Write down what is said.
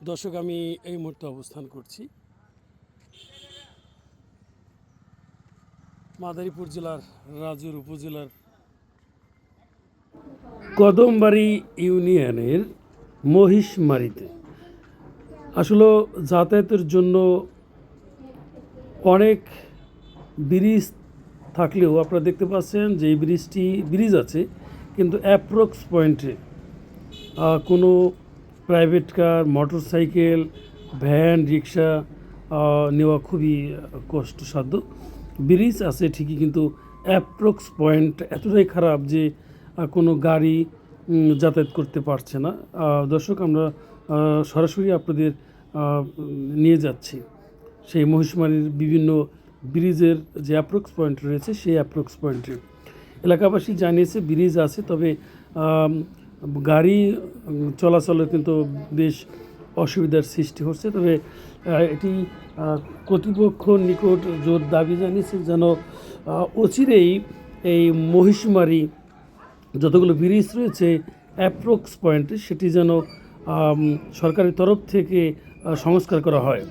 দর্শক, আমি এই মুহূর্তে অবস্থান করছি মাদারীপুর জেলার রাজুর উপজেলার কদমবাড়ি ইউনিয়নের মহিষমারীতে। আসলে যাতায়াতের জন্য অনেক ব্রিজ থাকলেও আপনারা দেখতে পাচ্ছেন যে এই ব্রিজ আছে, কিন্তু অ্যাপ্রক্স পয়েন্টে কোনো প্রাইভেট কার, মোটরসাইকেল, ভ্যান, রিক্সা নেওয়া খুবই কষ্টসাধ্য। ব্রিজ আছে ঠিকই, কিন্তু অ্যাপ্রক্স পয়েন্ট এতটাই খারাপ যে কোনো গাড়ি যাতায়াত করতে পারছে না। দর্শক, আমরা সরাসরি আপনাদের নিয়ে যাচ্ছি সেই মহিষমারীর বিভিন্ন ব্রিজের যে অ্যাপ্রক্স পয়েন্ট রয়েছে সেই অ্যাপ্রক্স পয়েন্টে। এলাকাবাসী জানিয়েছে ব্রিজ আছে, তবে গাড়ি চলাচলে কিন্তু বেশ অসুবিধার সৃষ্টি হচ্ছে। তবে এটি কর্তৃপক্ষর নিকট জোর দাবি জানিয়েছে যেন অচিরেই এই মহিষমারী যতগুলো ব্রিজ রয়েছে অ্যাপ্রক্স পয়েন্টে সেটি যেন সরকারের তরফ থেকে সংস্কার করা হয়।